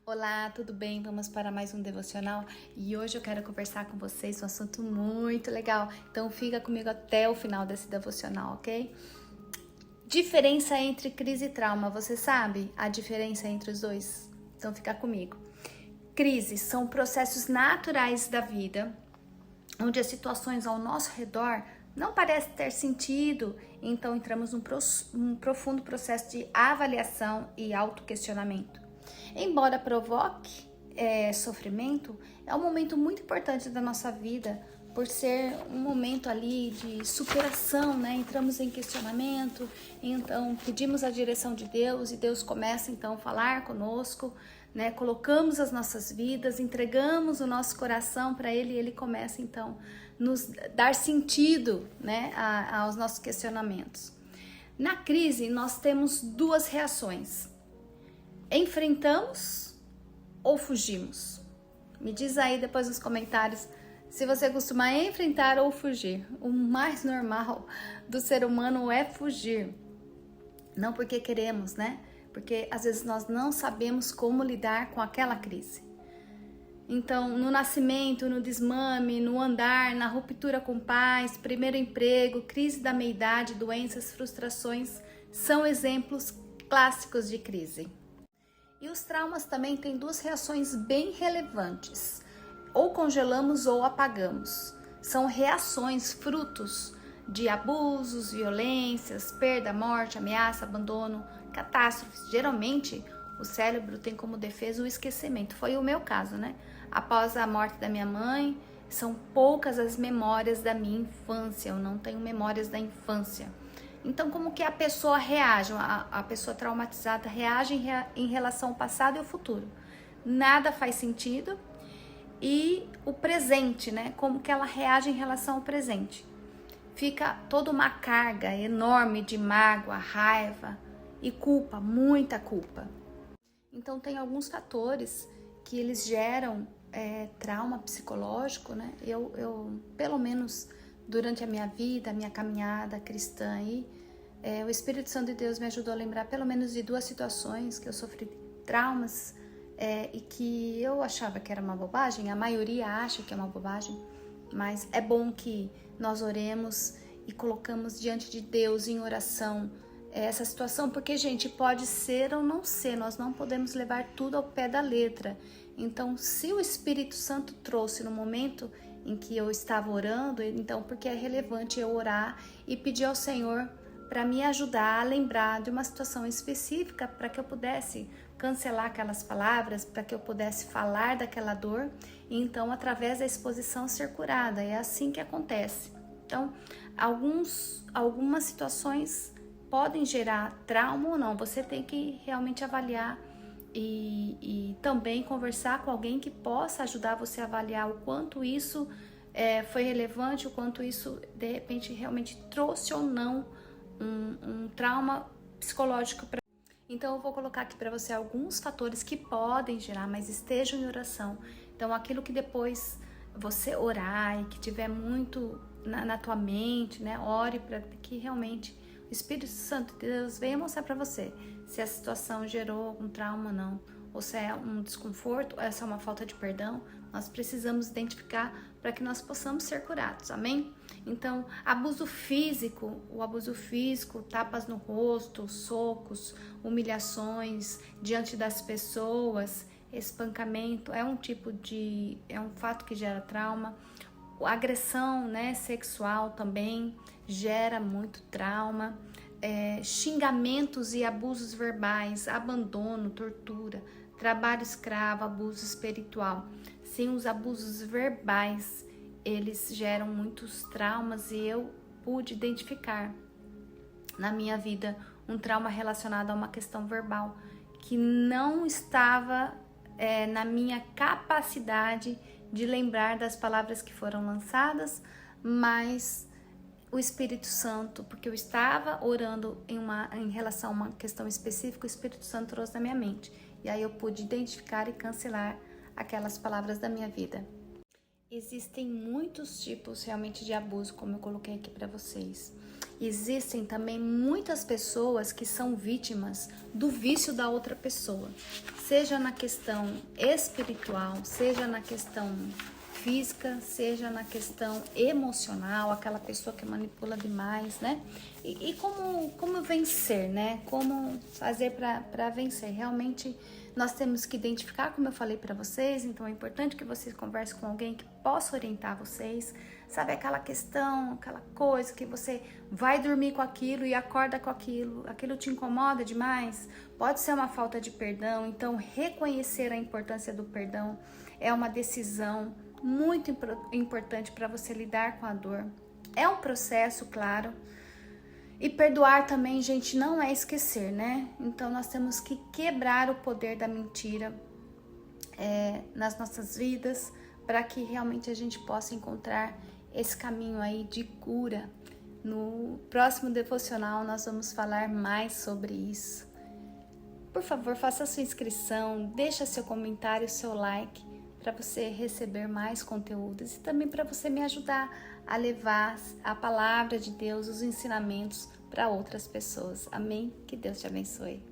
Olá, tudo bem? Vamos para mais um devocional e hoje eu quero conversar com vocês um assunto muito legal. Então fica comigo até o final desse devocional, ok? Diferença entre crise e trauma. Você sabe a diferença entre os dois? Então fica comigo. Crises são processos naturais da vida, onde as situações ao nosso redor não parecem ter sentido, então entramos num profundo processo de avaliação e autoquestionamento. Embora provoque sofrimento, é um momento muito importante da nossa vida, por ser um momento ali de superação, né? Entramos em questionamento, então pedimos a direção de Deus e Deus começa então a falar conosco, né? Colocamos as nossas vidas, entregamos o nosso coração para Ele e Ele começa então nos dar sentido, né? Aos nossos questionamentos. Na crise, nós temos duas reações: enfrentamos ou fugimos? Me diz aí depois nos comentários se você costuma enfrentar ou fugir. O mais normal do ser humano é fugir. Não porque queremos, né? Porque às vezes nós não sabemos como lidar com aquela crise. Então, no nascimento, no desmame, no andar, na ruptura com pais, primeiro emprego, crise da meia-idade, doenças, frustrações, são exemplos clássicos de crise. E os traumas também têm duas reações bem relevantes: ou congelamos ou apagamos. São reações frutos de abusos, violências, perda, morte, ameaça, abandono, catástrofes. Geralmente, o cérebro tem como defesa o esquecimento. Foi o meu caso, né? Após a morte da minha mãe, são poucas as memórias da minha infância. Eu não tenho memórias da infância. Então, como que a pessoa reage, a pessoa traumatizada reage em relação ao passado e ao futuro? Nada faz sentido. E o presente, né? Como que ela reage em relação ao presente? Fica toda uma carga enorme de mágoa, raiva e culpa, muita culpa. Então, tem alguns fatores que eles geram trauma psicológico, né? Eu, pelo menos durante a minha vida, a minha caminhada cristã aí, o Espírito Santo de Deus me ajudou a lembrar pelo menos de duas situações que eu sofri traumas e que eu achava que era uma bobagem. A maioria acha que é uma bobagem, mas é bom que nós oremos e colocamos diante de Deus em oração essa situação, porque, gente, pode ser ou não ser, nós não podemos levar tudo ao pé da letra. Então, se o Espírito Santo trouxe no momento em que eu estava orando, então porque é relevante eu orar e pedir ao Senhor para me ajudar a lembrar de uma situação específica, para que eu pudesse cancelar aquelas palavras, para que eu pudesse falar daquela dor e então, através da exposição, ser curada. É assim que acontece. Então, algumas situações podem gerar trauma ou não. Você tem que realmente avaliar e também conversar com alguém que possa ajudar você a avaliar o quanto isso foi relevante, o quanto isso, de repente, realmente trouxe ou não um trauma psicológico. Então, eu vou colocar aqui para você alguns fatores que podem gerar, mas estejam em oração. Então, aquilo que depois você orar e que tiver muito na tua mente, né? Ore para que realmente o Espírito Santo de Deus venha mostrar para você se a situação gerou algum trauma ou não, ou se é um desconforto, ou é só uma falta de perdão. Nós precisamos identificar para que nós possamos ser curados, amém? Então, abuso físico, o abuso físico, tapas no rosto, socos, humilhações diante das pessoas, espancamento, é um fato que gera trauma. A agressão, né, sexual também gera muito trauma. Xingamentos e abusos verbais, abandono, tortura, trabalho escravo, abuso espiritual. Sim, os abusos verbais, eles geram muitos traumas e eu pude identificar na minha vida um trauma relacionado a uma questão verbal que não estava na minha capacidade de lembrar das palavras que foram lançadas, mas o Espírito Santo, porque eu estava orando em relação a uma questão específica, o Espírito Santo trouxe na minha mente. E aí eu pude identificar e cancelar aquelas palavras da minha vida. Existem muitos tipos realmente de abuso, como eu coloquei aqui para vocês. Existem também muitas pessoas que são vítimas do vício da outra pessoa, seja na questão espiritual, seja na questão física, seja na questão emocional, aquela pessoa que manipula demais, né? E como vencer, né? Como fazer para vencer? Realmente nós temos que identificar, como eu falei para vocês, então é importante que vocês conversem com alguém que possa orientar vocês. Sabe aquela questão, aquela coisa que você vai dormir com aquilo e acorda com aquilo te incomoda demais? Pode ser uma falta de perdão, então reconhecer a importância do perdão é uma decisão muito importante para você lidar com a dor. É um processo, claro. E perdoar também, gente, não é esquecer, né? Então nós temos que quebrar o poder da mentira nas nossas vidas, para que realmente a gente possa encontrar esse caminho aí de cura. No próximo devocional nós vamos falar mais sobre isso. Por favor, faça sua inscrição, deixa seu comentário, seu like, para você receber mais conteúdos e também para você me ajudar a levar a palavra de Deus, os ensinamentos para outras pessoas. Amém? Que Deus te abençoe.